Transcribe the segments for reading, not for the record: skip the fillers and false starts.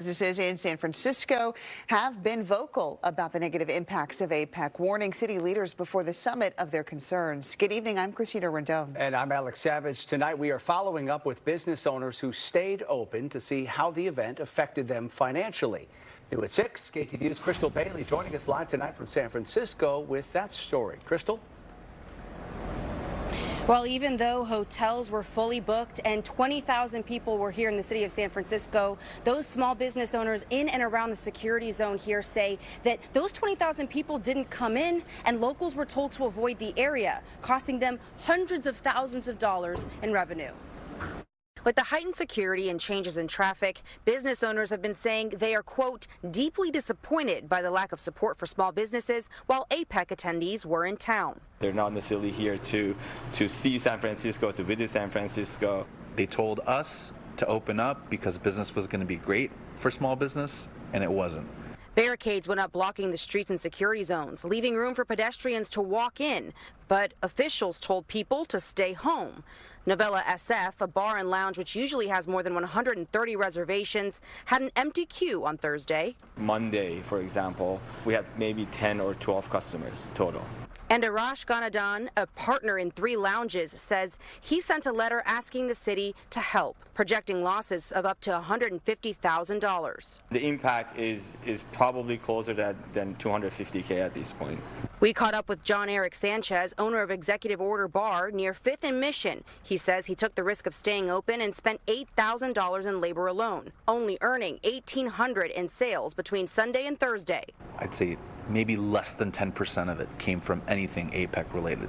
Businesses in San Francisco have been vocal about the negative impacts of APEC, warning city leaders before the summit of their concerns. Good evening, I'm Christina Rendon. And I'm Alex Savage. Tonight we are following up with business owners who stayed open to see how the event affected them financially. New at 6, KTVU's Crystal Bailey joining us live tonight from San Francisco with that story. Crystal? Well, even though hotels were fully booked and 20,000 people were here in the city of San Francisco, those small business owners in and around the security zone here say that those 20,000 people didn't come in and locals were told to avoid the area, costing them hundreds of thousands of dollars in revenue. With the heightened security and changes in traffic, business owners have been saying they are, quote, deeply disappointed by the lack of support for small businesses while APEC attendees were in town. They're not necessarily here to see San Francisco, to visit San Francisco. They told us to open up because business was going to be great for small business, and it wasn't. Barricades went up blocking the streets and security zones, leaving room for pedestrians to walk in. But officials told people to stay home. Novella SF, a bar and lounge which usually has more than 130 reservations, had an empty queue on Thursday. Monday, for example, we had maybe 10 or 12 customers total. And Arash Ganadan, a partner in 3 lounges, says he sent a letter asking the city to help, projecting losses of up to $150,000. The impact is probably closer than $250K at this point. We caught up with John Eric Sanchez, owner of Executive Order Bar near 5th and Mission. He says he took the risk of staying open and spent $8,000 in labor alone, only earning $1,800 in sales between Sunday and Thursday. I'd say maybe less than 10% of it came from anything APEC related.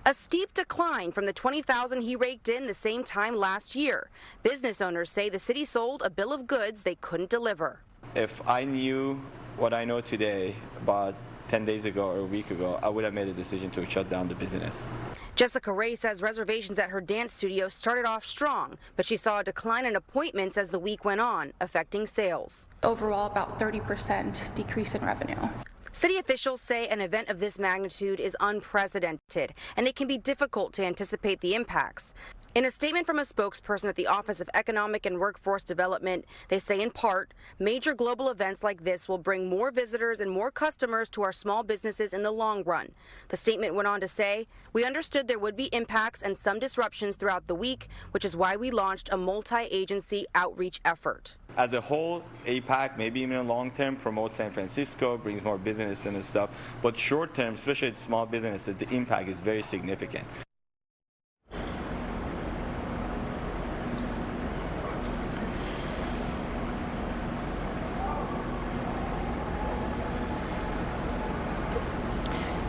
A steep decline from the 20,000 he raked in the same time last year. Business owners say the city sold a bill of goods they couldn't deliver. If I knew what I know today about 10 days ago or a week ago, I would have made a decision to shut down the business. Jessica Ray says reservations at her dance studio started off strong, but she saw a decline in appointments as the week went on, affecting sales. Overall, about 30% decrease in revenue. City officials say an event of this magnitude is unprecedented, and it can be difficult to anticipate the impacts. In a statement from a spokesperson at the Office of Economic and Workforce Development, they say in part, major global events like this will bring more visitors and more customers to our small businesses in the long run. The statement went on to say, we understood there would be impacts and some disruptions throughout the week, which is why we launched a multi-agency outreach effort. As a whole, APEC, maybe even in the long term, promotes San Francisco, brings more business and stuff. But short term, especially small businesses, the impact is very significant.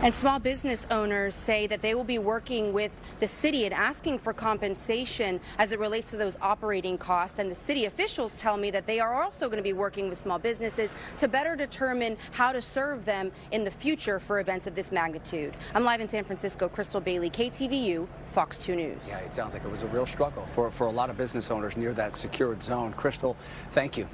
And small business owners say that they will be working with the city and asking for compensation as it relates to those operating costs. And the city officials tell me that they are also going to be working with small businesses to better determine how to serve them in the future for events of this magnitude. I'm live in San Francisco, Crystal Bailey, KTVU, Fox 2 News. Yeah, it sounds like it was a real struggle for a lot of business owners near that secured zone. Crystal, thank you.